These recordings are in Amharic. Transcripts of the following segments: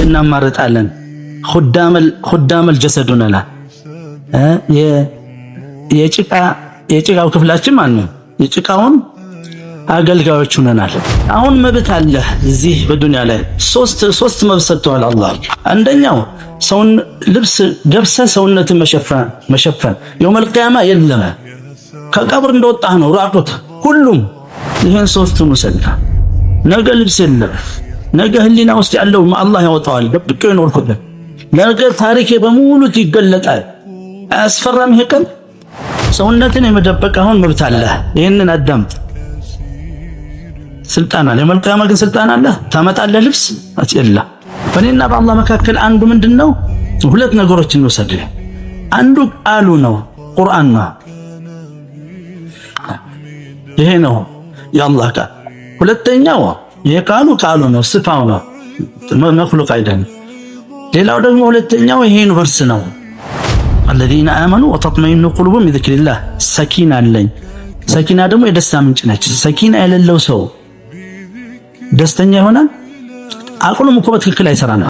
እናማርጣለን خدامل جسدنا የጭቃው ክፍላችን ማለት ነው የጭቃውን አገልጋዮች ሆነናል አሁን መብት አለ እዚህ በዱንያ ላይ ሶስት መብት ሰጥቷል አላህ አንደኛው ሰውን ልብስ ገብሰ ሰውነትን መሸፈን የውመል ቂያማ የለም ከቀብር እንደወጣህ ነው ራቁት ሁሉም ይሄን ሶስቱን ወሰደ ነገ ልብስ የለም ነገ ህሊና ውስጥ ያለው አላህ ያወጣዋል ደብቆ ይኖርኩት ነገ ታሪኬ በሙሉ ይገለጣል አስፈራም ይሄን ሰውነትን የመደበቅ አሁን መብት አለ ይሄንን አዳምጥ ስልጣን አለ የውመል ቂያማ ግን ስልጣን አለ ታመጣለህ ልብስ አትየላ በእኔና በአላህ መካከል አንዱ ምንድነው ሁለት ነገሮችን ወሰደ አንዱ ቃሉ ነው ቁርአን ነው ይሄ ነው የአላህ ቃል ሁለተኛው የቃሉ ነው ስፋው ነው መخلوق አይደለም ሌላው ደግሞ ሁለተኛው ይሄ ዩኒቨርስ ነው الذين آمنوا وتطمئن قلوبهم بذكر الله سكينة አለኝ ሰኪና ደግሞ የደስታ ምንጭ ነች ሰኪና የሌለው ሰው ደስተኛ ይሆናል አቅሉም እኮ በትክክል አይሰራም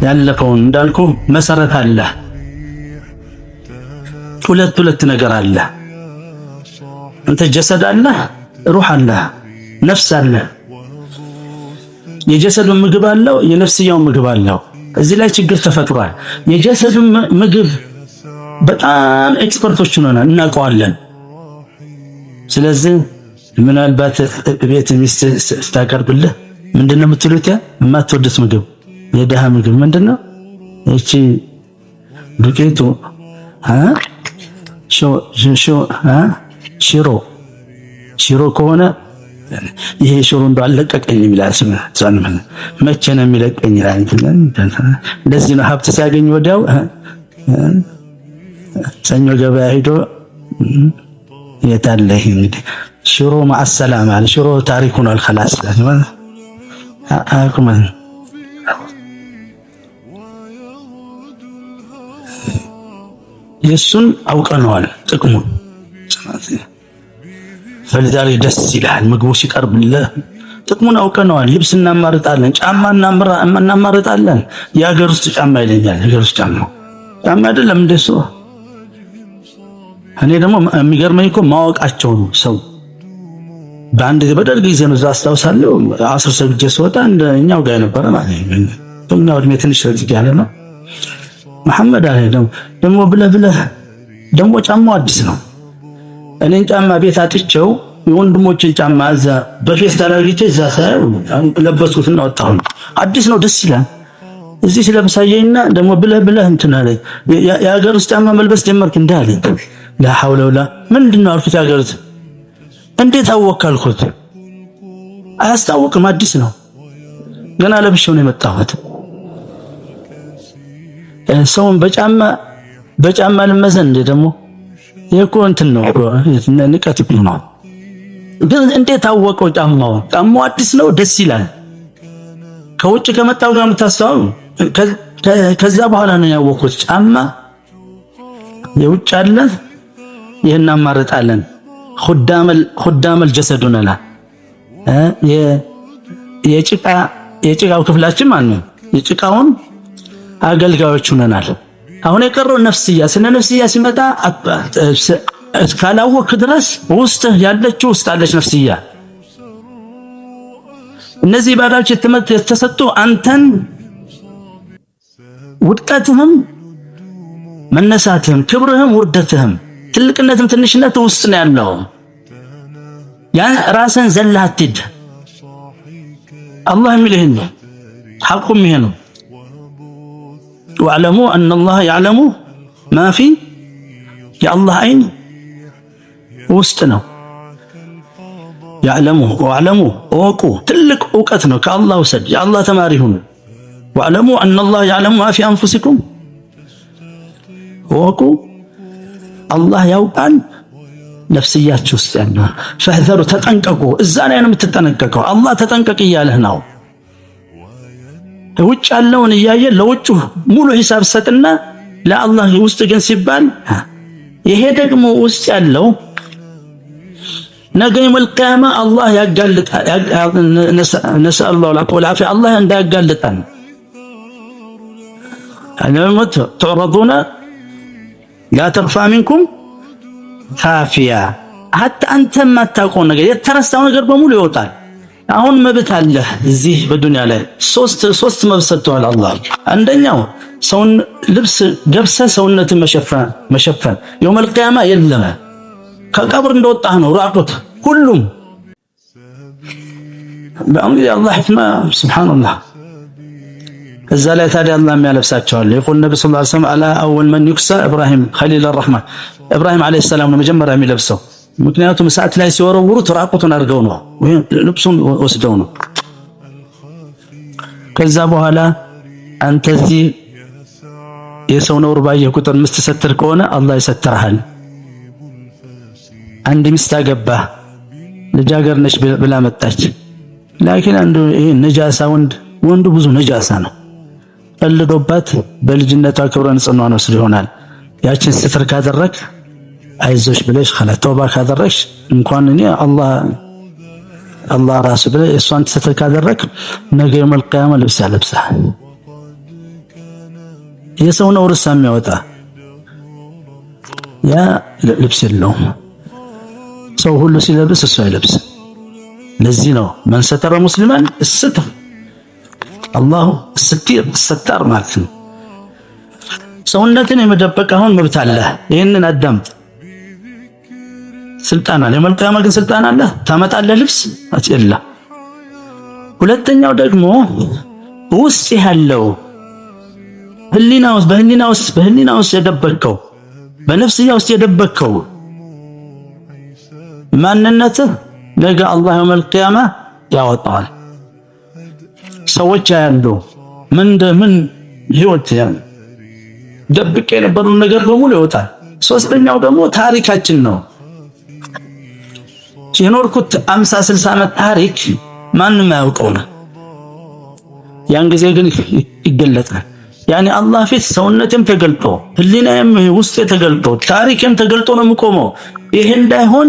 ያለፈውን እንዳልኩ መሰረት አለ ሁለት ነገር አለ انت جسد አለ روح አለ ነፍስ አለ የጀሰዱ ምግብ አለው የነፍስያው ምግብ አለው እዚህ ላይ ችግር ተፈጥሯል የጀሰዱ ምግብ በጣም ኤክስፐርቶች ሆነናል እናውቀዋለን ስለዚህ ምናልባት ቤት ሚስት ስታቀርብልህ ምንድነው የምትሉት የማትወዱት ምግብ የደሃ ምግብ ምንድነው እቺ ዱቄቱ ሽሮ ከሆነ ይሄ ሽሮ እንዳለቀቀኝ ይላል ሰማን መቼ ነው የሚለቀኝ ይላል እንደዚህ ነው ሀብት ሲያገኝ ወዲያው ሰኞ ገበያ ሄዶ የታለህ እንግዲህ ሽሮ ማሰላም አለ ሽሮ ታሪኩ ነው خلاص አቁመን የሱን አውቀነዋል ጥቅሙን فلذلك ደስ ይላል ምግቡ ሲቀርብልህ ጥቅሙን አውቀነዋል ልብስ እናማርጣለን ጫማ እናማርጣለን የሀገር ውስጥ ጫማ ይለኛል የሀገር ውስጥ ጫማ አይደለም እንደሱ እኔ ደግሞ የሚገርመኝ እኮ ማወቃቸው ነው ሰው በአንድ በደርግ ጊዜ ነው አስታውሳለሁ 10 ሰው ጀስወጣ እንደኛው ጋር ነበር ማለት ነው ተኛው እድሜ ትንሽ ረጅ ያለ ነው መሐመድ አለህ ደግሞ ብለህ ደግሞ ጫማው አዲስ ነው እኔን ጫማ ቤት አጥቼው የወንድሞችን ጫማ እዛ በፌስታል አድርጌ እዛ ሳይው ለበስኩትና ወጣሁ አዲስ ነው ደስ ይላል እዚህ ስለምሳየኝና ደግሞ ብለህ እንትን አለኝ የሀገር ውስጥ ጫማ መልበስ ጀመርክ እንዳለኝ لا حول ولا ምንድነው አልኩት የሀገር ውስጥ እንዴት አወካልኩት አያስታውቅም አዲስ ነው ገና ለብሼው ነው የመጣሁት ሰውን በጫማ ለመዘን ደግሞ የኮ እንትን ነው ንቀት ነው ግን እንዴት አወቀው ጫማው አዲስ ነው ደስ ይላል ከውጭ ከመጣው ጋር መታስተው ከዛ በኋላ ነው ያወቁት ጫማ የውጭ አለ ይሄን አማርጣለን خدامل جسدنا የጭቃው ክፍላችን ማለት ነው የጭቃውን አገልጋዮች ሆነናል አሁን የቀረው ነፍስያ ስለ ነፍስያ ሲመጣ እስካላወቅ ድረስ ውስጥ ያለችው ውስጥ አለች ነፍስያ እነዚህ ባዳዎች የተሰጡ አንተን ውድቀትህም መነሳትህም ክብርህም ውርደትህም ትልቅነትም ትንሽነትም ውስጥ ነው ያለው ያን ራስን ዘላትድ الله የሚልህ ነው ሐቁም ይሄ ነው واعلموا ان الله يعلم ما في يا الله عين ውስጥ ነው يعلموا واعلموا اوقوا ትልቅ ዕውቀት ነው ከአላህ ወሰድ የአላህ ተማሪ ሁኑ واعلموا ان الله يعلم ما في انفسكم اوقوا الله ያውቃል ነፍስያችሁ ውስጥ ያለው ፈህዘሩ ተጠንቀቁ እዛ ላይ ነው የምትጠነቀቀው አላህ ተጠንቀቅ ይያለህ ነው ውጭ ያለውን ይያየ ለውጭ ሙሉ ሂሳብ ሰጥና ለአላህ ውስጥ ግን ሲባል ይሄ ደግሞ ውስጥ ያለው ነገ የውመል ቂያማ አላህ ያጋልጣል። ነስአሉላህ ወልዓፊያ አላህ እንዳያጋልጣል። አለመት ተዕረዱነ ላ ተኽፋ ሚንኩም ካፊያ ሐታ አንተ የማታውቀው ነገር የተረሳው ነገር በሙሉ ይወጣል። አሁን መብት አለ እዚህ በዱንያ ላይ ሶስት መብት ሰጥቷል አላህ። አንደኛው ሰውን ልብስ ገብሰ ሰውነትን መሸፈን የውመል ቂያማ የለም። ከቀብር እንደወጣህ ነው ራቁት ሁሉም በአምሪ አላህ ህክማ ሱብሃንአላህ። እዛ ላይ ታዲያ አላህ የሚያለብሳቸዋል። የቁል ነብዩ ሰለላሁ ዐለይሂ ወሰለም አላ አወል መን ይክሳ ኢብራሂም ኸሊል ረህማን ኢብራሂም ዐለይሂ ሰላም ነው መጀመሪያ የሚለብሰው። ምክንያቱም እሳት ላይ ሲወረውሩት ራቁቱን አድርገው ነው ልብሱን ወስደው ነው። ከዛ በኋላ አንተ እዚህ የሰው ነውር ባየህ ቁጥር ምስትሰትር ከሆነ አላህ ይሰትርሃል። አንድ ሚስት አገባህ ልጃገር ነች ብላ መጣች። ላኪን አንዱ ይሄ ነጃሳ ወንዱ ብዙ ነጃሳ ነው ቀልዶባት በልጅነቷ ክብረ ንጽህናዋን ወስዶ ይሆናል። ያችን ስትር ካደረክ አይዞሽ ብለሽ خلاص ተውባ ካደረሽ እንኳን እኔ አላህ ራሱ ብለሽ እሷን ስትር ካደረክ ነገ የውመል ቂያማ ልብስ ያለብሳል። የሰው ነውር የሚያወጣ ያ ልብስ የለውም። ሰው ሁሉ ሲለብስ እሱ አይለብስ። ለዚህ ነው መን ሰተረ ሙስሊማን ስትር አላሁ ስትር ማለት ነው። ሰውነትን የመደበቅ አሁን መብት አለ። ይሄንን አዳምጥ። ስልጣን አለ። የውመል ቂያማ ግን ስልጣን አለ። ታመጣለህ ልብስ አትየላ። ሁለተኛው ደግሞ ውስጥ ያለው በህሊና ውስጥ የደበቅከው በነፍስያ ውስጥ የደበቅከው ማንነትህ ነገ አላህ የውመል ቂያማ ያወጣዋል። ሰዎች ያያሉ ምን ህይወት ደብቄ የነበረውን ነገር በሙሉ ይወጣል። ሶስተኛው ደግሞ ታሪካችን ነው። የኖርኩት 50-60 ዓመት ታሪክ ማንም አያውቀው ነው። ያን ጊዜ ግን ይገለጣል። ያኔ አላህ ፊት ሰውነቴም ተገልጦ ህሊናዬም ውስጤ ተገልጦ ታሪኬም ተገልጦ ነው የምቆመው። ይሄ እንዳይሆን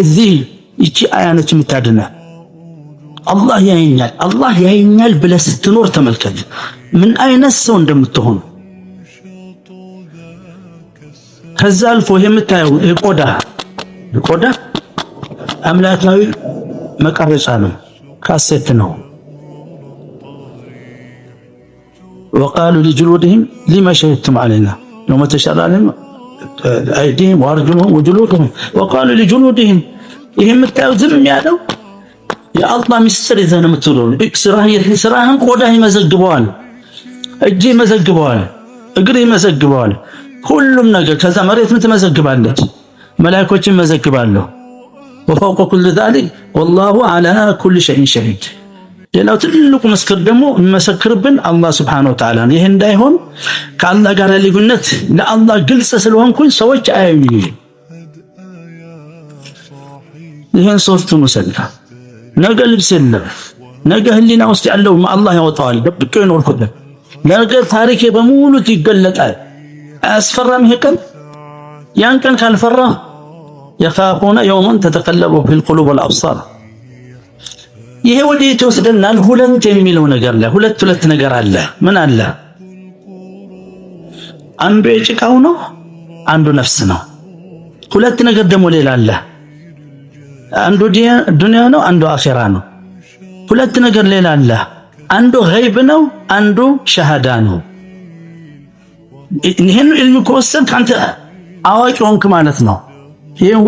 እዚህ ይቺ አያነች የምታድነ አላህ ያየኛል ብለህ ስትኖር ተመልከት ምን አይነት ሰው እንደምትሆን። ከዛ አልፎ የምታየው ቆዳ አምላካዊ መቀረጫ ነው፣ ካሴት ነው። وقالوا لجلودهم لما شهدتم علينا يوم تشهد عليهم أيديهم وأرجلهم وجلودهم وقالوا لجلودهم ይሄም የምታየው ዝም ያለው የአላህ ሚስጥር ይዘን የምትውለው ስራህን ቆዳ ይመዘግበዋል፣ እጅ ይመዘግበዋል፣ እግር ይመዘግበዋል፣ ሁሉም ነገር። ከዛ መሬት ምትመዘግባለች፣ መላእክቶች ይመዘግባሉ። وفوق كل ذلك والله على كل شيء شهيد። ሌላው ትልቁ መስክር ደግሞ የሚመሰክርብን አላህ Subhanahu Wa Ta'ala ነው። ይሄ እንዳይሆን ከአላህ ጋር ልዩነት ለአላህ ግልጽ ስለሆንኩኝ ሰዎች አያዩኝ። ይሄን ሶስቱን ወሰድና ነገ ልብስ የለም። ነገ ህሊና ውስጥ ያለው አላህ ያወጣዋል። ደብቆ ይኖርኩት ነገ ታሪኬ በሙሉ ይገለጣል። አያስፈራም? ይሄ ቀን ያን ቀን ካልፈራ يخافون يوما تتقلب في القلوب والابصار። ይሄ ወዴት ይወስደናል? ሁለት የሚለው ነገር ላይ ሁለት ነገር አለ። ምን አለ? አንዱ የጭቃው ነው፣ አንዱ ነፍስ ነው። ሁለት ነገር ደግሞ ሌላ አለ። አንዱ ዱንያ ነው፣ አንዱ አኺራ ነው። ሁለት ነገር ሌላ አለ። አንዱ ገይብ ነው፣ አንዱ ሸሃዳ ነው። ይሄን ኢልም ከወሰድክ አንተ አዋቂ ሆንክ ማለት ነው። ይሄን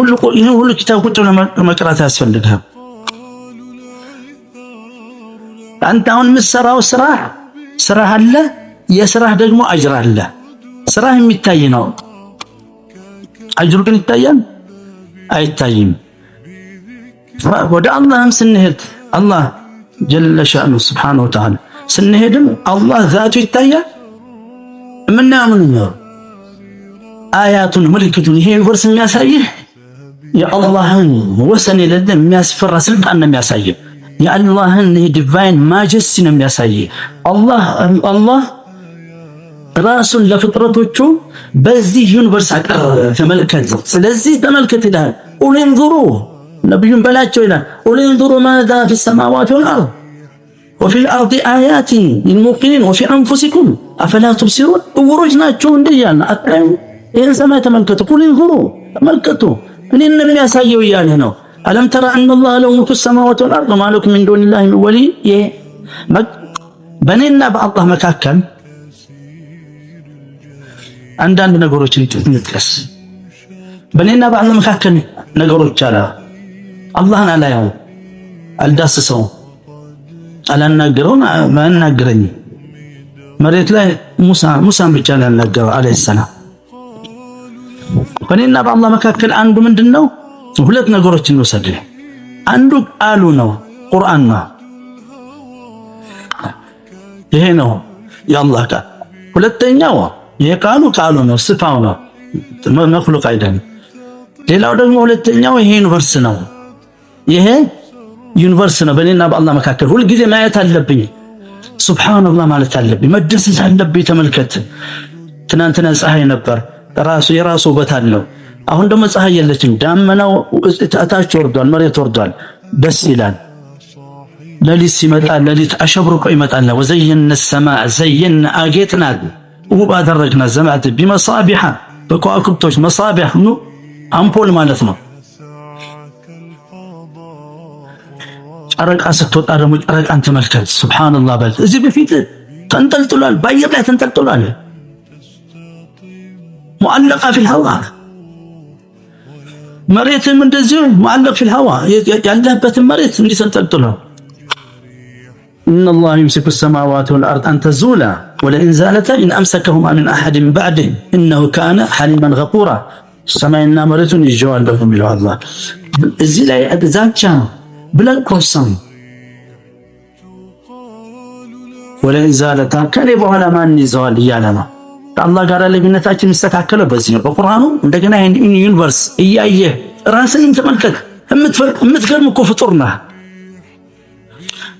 ሁሉ ኪታብ ቁጭ ለመቅራት ያስፈልጋል። አንተ አሁን የምትሰራው ስራ አለ፣ የስራህ ደግሞ አጅር አለ። ስራህ የሚታይ ነው፣ አጅሩ ግን ይታያል አይታይም። ወደ አላህም ስንሄድ አላህ ጀለ ሻእኑ ሱብሓነሁ ወተዓላ ስንሄድም አላህ ዛቱ ይታያል። ምናምን ነው አያቱን ምልክቱን ይሄ ቨርስ የሚያሳይህ የአላህን ወሰን የሌለ የሚያስፈራ ስልጣን ነው የሚያሳይህ። የአላህን ዲቫይን ማጀስቲ ነው የሚያሳይህ። አላህ ራሱን ለፍጥረቶቹ በዚህ ዩኒቨርስ አቀረበ። ተመልከት። ስለዚህ ተመልከት ይላል ቁል እንዙሩ ነብዩን በላቸው ይላል ቁል እንዙሩ ማዛ ፊ ሰማዋት ወልአርድ ወፊ الارض آيات للموقنين وفي انفسكم افلا تبصرون እውሮች ናቸው እንደያና አጣዩ ይሄን ሰማይ ተመልከቱ ቁል እንዙሩ ተመልከቱ እኔን የሚያሳየው እያለ ነው አለም ተራ ان الله له ملك السماوات والارض وما لكم من دون الله من ولي በእኔና በአላህ መካከል አንዳንድ ነገሮችን ይጥንጥቀስ በእኔና በአላህ መካከል ነገሮች አለ አላህን አላየው አልዳስሰው አላናገረው ማናገረኝ መሬት ላይ ሙሳን ብቻ አላናገረው አለይሂ ሰላም በእኔና በአላህ መካከል አንዱ ምንድነው ሁለት ነገሮችን ወሰደ አንዱ ቃሉ ነው ቁርአን ነው ይሄ ነው የአላህ ቃል ሁለተኛው የቃሉ ነው ስፋው ነው መخلوق አይደለም ሌላው ደግሞ ሁለተኛው ይሄ ዩኒቨርስ ነው ይሄ ዩኒቨርስ ነው በእኔና በአላህ መካከል ሁሉ ጊዜ ማየት አለብኝ ሱብሃንአላህ ማለት አለብኝ መደሰት አለብኝ ተመልከት ትናንትና ፀሐይ ነበር የራሱ ውበት አለው አሁን ደግሞ ፀሐይ የለችም ዳመናው ታች ወርዷል መሬት ወርዷል ደስ ይላል ለሊት ሲመጣ ለሊት አሸብርቆ ይመጣል ወዘየነ السماء زينا አጌጥና ውብ አደረግና ዘማት بمصابيح በከዋክብቶች መሳቢህ ነው አምፖል ማለት ነው ጨረቃ ስትወጣ ደግሞ ጨረቃን ተመልከት ሱብሃንአላህ በል እዚህ በፊት ተንጠልጥሏል ባየር ላይ ተንጠልጥሏል ሙዓለቃ في الهواء መሬትም እንደዚህ ሙዓለቅ في الهواء ያለበት መሬት እንዲህ ተንጠልጥሏል إن الله يمسك السماوات والأرض أن تزولا ولئن زالتا إن أمسكهما من أحد من بعده إنه كان حليما غفورا سمعنا مرة يجوال لهم إلى الله إزي لا يأذاكا بلا قسم ولئن زالتا كان يبغى لما نزال يعلم الله قال لي بنتاجي مستكاكله بزين القرآن عندنا يونيفرس إياه راسن تملكك متفرم كفطرنا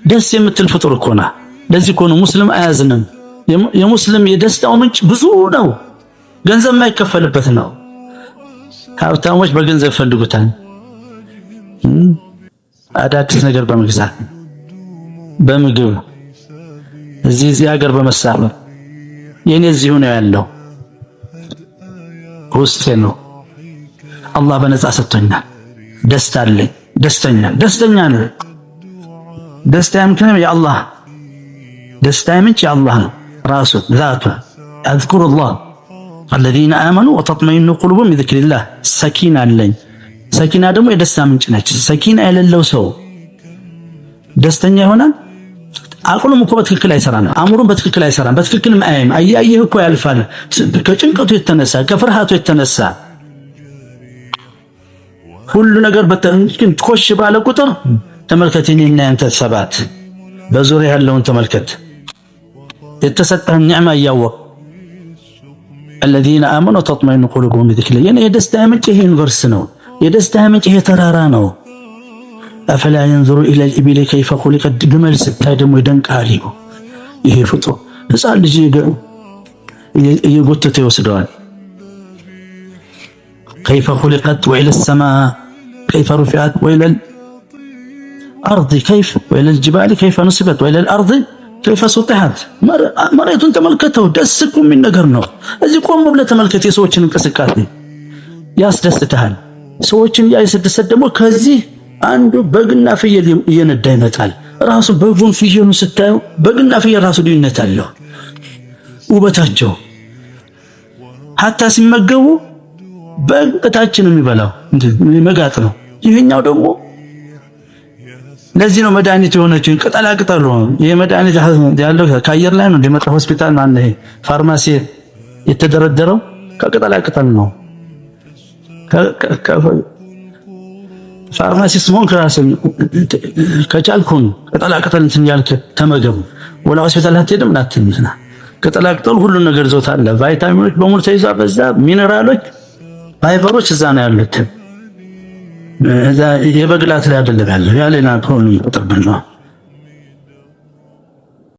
ደስ የምትል ፍጡር እኮ ነው ለዚህ እኮ ነው ሙስሊም አያዝንም የሙስሊም የደስታው ምንጭ ብዙ ነው ገንዘብ የማይከፈልበት ነው ሀብታሞች በገንዘብ ፈልጉታል አዳዲስ ነገር በመግዛት በምግብ እዚህ ሀገር በመሳበር የኔ እዚሁ ነው ያለው ውስጤ ነው አላህ በነፃ ሰጥቶኛል ደስታ አለኝ ደስተኛ ነኝ دستا يمكن يا الله دستا يمكن يا الله راسه ذاته اذكر الله الذين امنوا وتطمئن قلوبهم بذكر الله سكينه اللين سكينه دمو يدستا منጭ ነች سكينه የሌለው ሰው ደስተኛ ይሆናል አቅሉም እኮ በትክክል አይሰራም አእምሮም በትክክል አይሰራም በትክክል ማየም አያየህ እኮ ያልፋል ከጭንቀቱ የተነሳ ከፍርሃቱ የተነሳ ሁሉ ነገር በተንኪን ኮሽ ባለ ቁጥር ተመልከተኝና አንተ ሰባት በዙሪያ ያለውን ተመልከት የተሰጠህ ኒዕማ ያወቅ الذين امنوا تطمئن قلوبهم بذكر الله يعني የደስታ ምንጭ ይሄ ዩኒቨርስ ነው የደስታ ምንጭ ይሄ ተራራ ነው افلا ينظر الى الابل كيف خلقت ግመል ስታይ ደግሞ ይደንቃል ይሄ ፍጡር ህፃን ልጅ እየጎተተ ይወስደዋል كيف خلقت والى السماء كيف رفعت والى الارض كيف والى الجبال كيف نصبت والى الارض كيف سطحت مريتون ተመልከተው ደስኩም ምን ነገር ነው እዚህ ቆም ብለህ ተመልከት የሰዎችን እንቅስቃሴ ያስደስተሃል ሰዎችን ያይሰደሰት ደግሞ ከዚህ አንዱ በግና ፍየል እየነዳ ይመጣል ራሱ በጉን ፍየሉን ስታየው በግና ፍየል ራሱ ልዩነት አለው ውበታቸው ሐታ ሲመገቡ በእታችን የሚበላው መጋጥ ነው ይሄኛው ደግሞ ለዚህ ነው መድኃኒት የሆነችው ቅጠላ ቅጠሉ ይሄ መድኃኒት ያለው ከአየር ላይ ነው እንደመጣ ሆስፒታል ማለት ነው ፋርማሲ የተደረደረው ከቅጠላ ቅጠል ነው ፋርማሲ ስሞን ከራስን ከቻልኩን ቅጠላ ቅጠል እንትን ያልክ ተመገቡ ወላ ሆስፒታል አትሄድም ናትምና ቅጠላ ቅጠል ሁሉ ነገር ዘውታለ ቫይታሚኖች በሙሉ ተይዛ በዛ ሚነራሎች ፋይበሮች እዛ ነው ያሉት እዛ የበግላት ላይ አይደለም ያለው ያለና ኮን ይቆጥርብን ነው